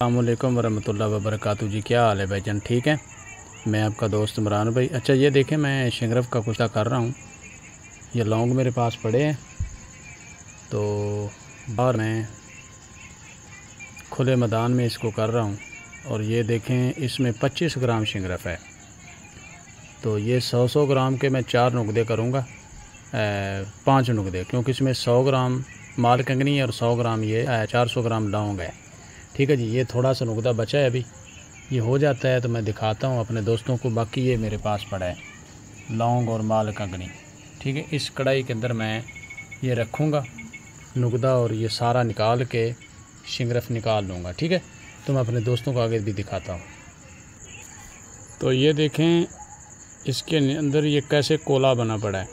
अस्सलाम वालेकुम वरहमतुल्लाहि वबरकातुहू जी। क्या हाल है भाईजान, ठीक है। मैं आपका दोस्त इमरान भाई। अच्छा ये देखें, मैं शिंगरफ का कुश्ता कर रहा हूँ। ये लौंग मेरे पास पड़े हैं, तो बाहर मैं खुले मैदान में इसको कर रहा हूँ। और ये देखें, इसमें 25 ग्राम शिंगरफ है। तो ये 100 ग्राम के मैं 4 नुकदे करूँगा, 5 नुकदे, क्योंकि इसमें 100 ग्राम माल कंगनी और 100 ग्राम ये 400 ग्राम लौंग है। ठीक है जी। ये थोड़ा सा नुकदा बचा है, अभी ये हो जाता है तो मैं दिखाता हूँ अपने दोस्तों को। बाकी ये मेरे पास पड़ा है लौंग और माल कंगनी। ठीक है, इस कढ़ाई के अंदर मैं ये रखूँगा नुकदा, और ये सारा निकाल के शिंगरफ निकाल लूँगा। ठीक है, तो मैं अपने दोस्तों को आगे भी दिखाता हूँ। तो ये देखें, इसके अंदर ये कैसे कोला बना पड़ा है,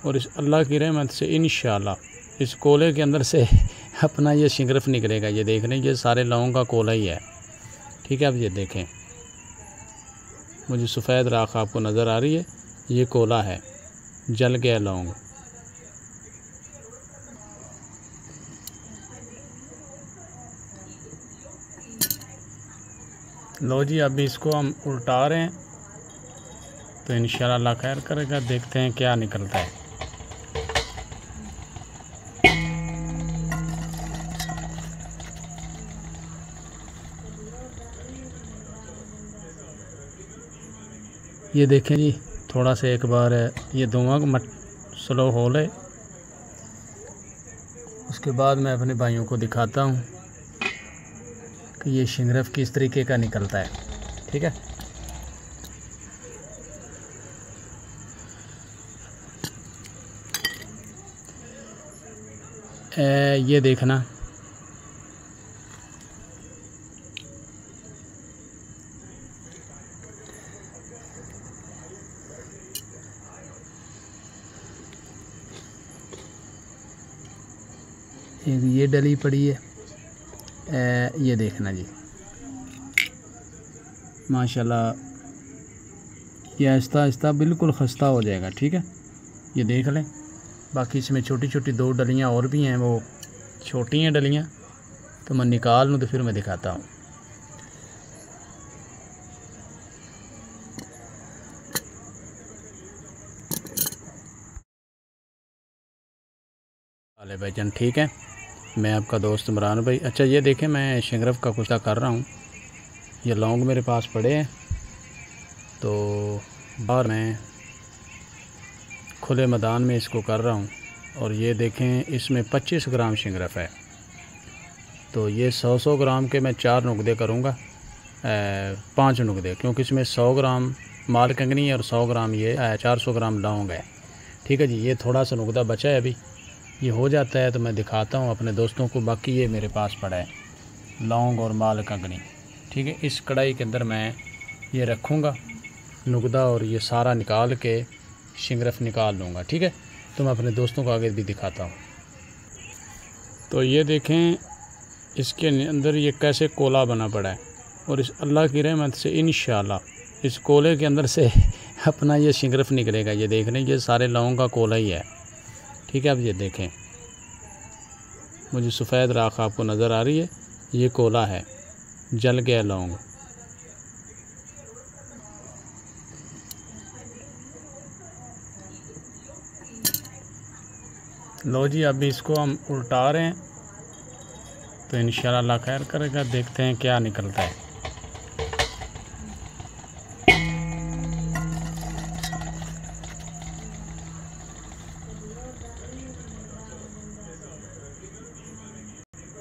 और इस अल्लाह की रहमत से इंशाअल्लाह इस कोले के अंदर से अपना ये शिंगरफ निकलेगा। ये देख रहे हैं, ये सारे लौंग का कोला ही है। ठीक है, अब ये देखें, मुझे सफ़ेद राख आपको नज़र आ रही है, ये कोला है, जल गया लौंग। लो जी, अभी इसको हम उल्टा रहे हैं, तो इंशाअल्लाह अल्लाह खैर करेगा। देखते हैं क्या निकलता है। ये देखें जी, थोड़ा सा एक बार ये धुआं स्लो हो ले, उसके बाद मैं अपने भाइयों को दिखाता हूँ कि ये शिंगरफ किस तरीके का निकलता है। ठीक है, ये देखना, ये डली पड़ी है। ये देखना जी, माशाल्लाह ये आहिस्ता आहिस्ता बिल्कुल खस्ता हो जाएगा। ठीक है, ये देख लें। बाकी इसमें छोटी छोटी 2 डलियाँ और भी हैं, वो छोटी हैं डलियाँ, तो मैं निकाल लूँ तो फिर मैं दिखाता हूँ। हाल है भाईजान, ठीक है। मैं आपका दोस्त इमरान भाई। अच्छा ये देखें, मैं शिंगरफ का कुश्ता कर रहा हूँ। ये लौंग मेरे पास पड़े हैं, तो बाहर मैं खुले मैदान में इसको कर रहा हूँ। और ये देखें, इसमें 25 ग्राम शिंगरफ है। तो ये 100 ग्राम के मैं 4 नुकदे करूँगा, 5 नुकदे, क्योंकि इसमें 100 ग्राम माल कंगनी और 100 ग्राम ये 400 ग्राम लौंग है। ठीक है जी, ये थोड़ा सा नुकदा बचा है, अभी ये हो जाता है तो मैं दिखाता हूँ अपने दोस्तों को। बाकी ये मेरे पास पड़ा है लौंग और माल कंगनी। ठीक है, इस कढ़ाई के अंदर मैं ये रखूँगा नुकदा, और ये सारा निकाल के शिंगरफ निकाल लूँगा। ठीक है, तो मैं अपने दोस्तों को आगे भी दिखाता हूँ। तो ये देखें, इसके अंदर ये कैसे कोला बना पड़ा है, और इस अल्लाह की रहमत से इंशाअल्लाह इस कोले के अंदर से अपना ये शिंगरफ निकलेगा। ये देख रहे हैं, ये सारे लौंग का कोला ही है। ठीक है, अब ये देखें, मुझे सफ़ेद राख आपको नज़र आ रही है, ये कोला है, जल गया लौंग। लो जी, अभी इसको हम उल्टा रहे हैं, तो इंशाअल्लाह अल्लाह खैर करेगा। देखते हैं क्या निकलता है।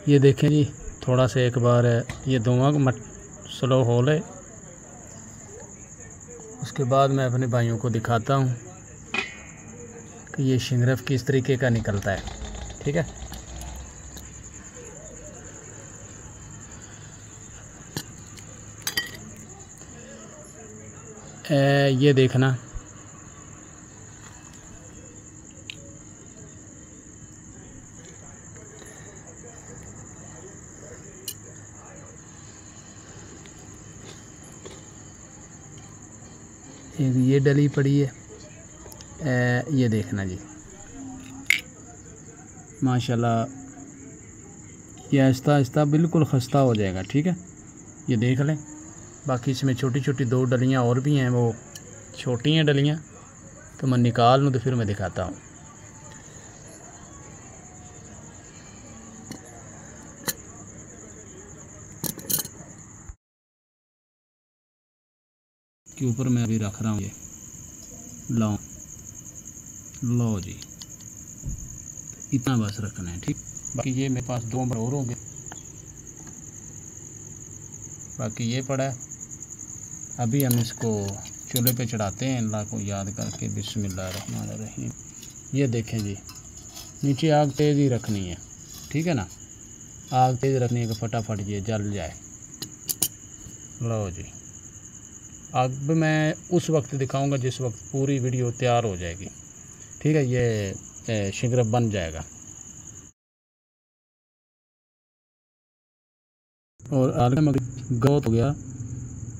ये देखें जी, थोड़ा सा एक बार ये धुआं स्लो हो ले, उसके बाद मैं अपने भाइयों को दिखाता हूँ कि ये शिंगरफ किस तरीके का निकलता है। ठीक है, ये देखना, ये डली पड़ी है। ये देखना जी, माशाल्लाह ये आहिस्ता आहिस्ता बिल्कुल खस्ता हो जाएगा। ठीक है, ये देख लें। बाकी इसमें छोटी छोटी 2 डलियाँ और भी हैं, वो छोटी हैं डलियाँ, तो मैं निकाल लूँ तो फिर मैं दिखाता हूँ। के ऊपर मैं अभी रख रहा हूँ ये लौंग। लो जी, इतना बस रखना है, ठीक। बाकी ये मेरे पास 2 और हो गए, बाकी ये पड़ा है। अभी हम इसको चूल्हे पे चढ़ाते हैं अल्लाह को याद करके। बिस्मिल्लाहिर्रहमानिर्रहीम। ये देखें जी, नीचे आग तेज़ ही रखनी है, ठीक है ना। आग तेज़ रखनी है कि फटाफट ये जल जाए। लो जी, अब मैं उस वक्त दिखाऊंगा जिस वक्त पूरी वीडियो तैयार हो जाएगी, ठीक है। ये शिंगरफ बन जाएगा। और आगे में गौत हो गया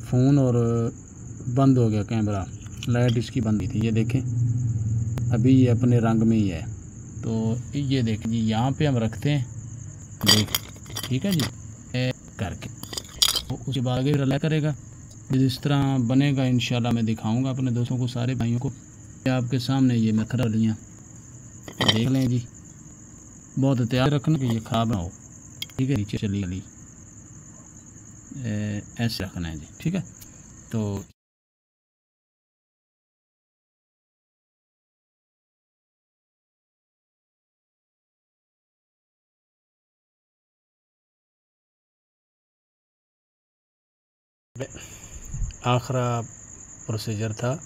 फ़ोन और बंद हो गया कैमरा, लाइट इसकी बंद थी। ये देखें अभी ये अपने रंग में ही है। तो ये देखें जी, यहाँ पे हम रखते हैं, देख, ठीक है जी, करके तो उसके बाद आगे रला करेगा। जिस तरह बनेगा इंशाल्लाह मैं दिखाऊंगा अपने दोस्तों को, सारे भाइयों को। आपके सामने ये मैं खरा लिया, देख लें जी। बहुत तैयार रखना कि ये खराब ना हो, ठीक है। नीचे चली गली ऐसे रखना है जी, ठीक है। तो आखिरा प्रोसीजर था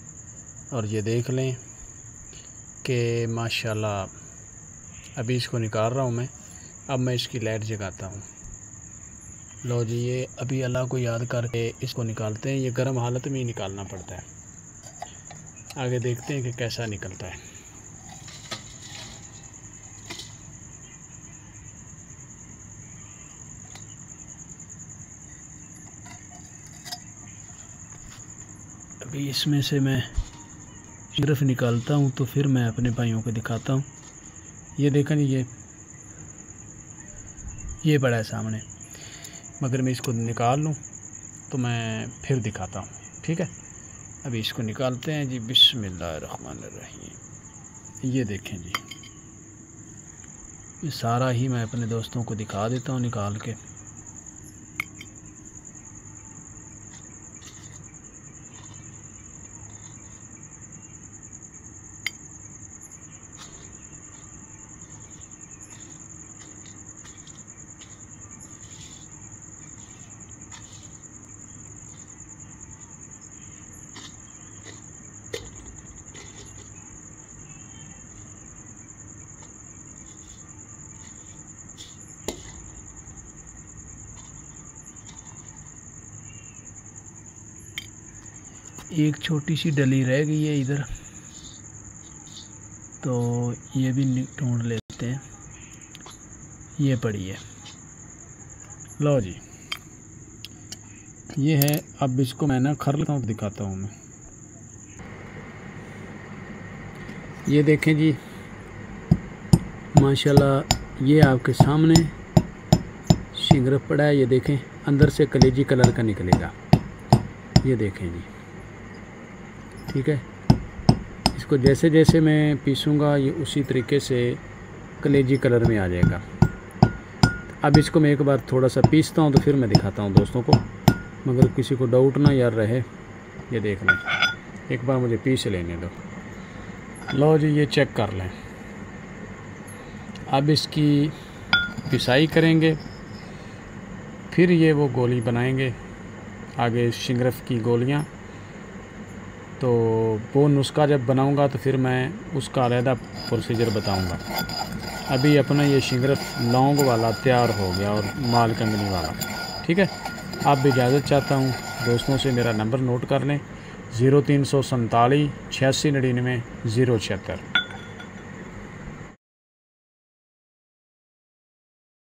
और ये देख लें कि माशाल्लाह अभी इसको निकाल रहा हूँ मैं। अब मैं इसकी लाइट जगाता हूँ। लो जी, ये अभी अल्लाह को याद करके इसको निकालते हैं। ये गर्म हालत में ही निकालना पड़ता है। आगे देखते हैं कि कैसा निकलता है। अभी इसमें से मैं सिर्फ निकालता हूँ तो फिर मैं अपने भाइयों को दिखाता हूँ। ये देखें ये बड़ा है सामने, मगर मैं इसको निकाल लूँ तो मैं फिर दिखाता हूँ, ठीक है। अभी इसको निकालते हैं जी। बिस्मिल्लाहिर्रहमानिर्रहीम। ये देखें जी, ये सारा ही मैं अपने दोस्तों को दिखा देता हूँ निकाल के। एक छोटी सी डली रह गई है इधर, तो ये भी ढूंढ लेते हैं। ये पड़ी है। लो जी, ये है। अब इसको मैं ना खर लेता हूँ, दिखाता हूँ मैं। ये देखें जी, माशाल्लाह ये आपके सामने शिंगरफ पड़ा है। ये देखें अंदर से कलेजी कलर का निकलेगा। ये देखें जी, ठीक है। इसको जैसे जैसे मैं पीसूँगा ये उसी तरीके से कलेजी कलर में आ जाएगा। अब इसको मैं एक बार थोड़ा सा पीसता हूँ तो फिर मैं दिखाता हूँ दोस्तों को, मगर किसी को डाउट ना यार रहे। ये देख लें, एक बार मुझे पीस लेने दो। लो जी, ये चेक कर लें। अब इसकी पिसाई करेंगे, फिर ये वो गोली बनाएंगे आगे शिंगरफ की गोलियाँ। तो वो नुस्खा जब बनाऊंगा तो फिर मैं उसका अलहदा प्रोसीजर बताऊंगा। अभी अपना ये शिंगरफ लौंग वाला तैयार हो गया और माल कंगनी वाला, ठीक है। आप भी इजाज़त चाहता हूँ दोस्तों से। मेरा नंबर नोट कर लें, 0347 8699 076।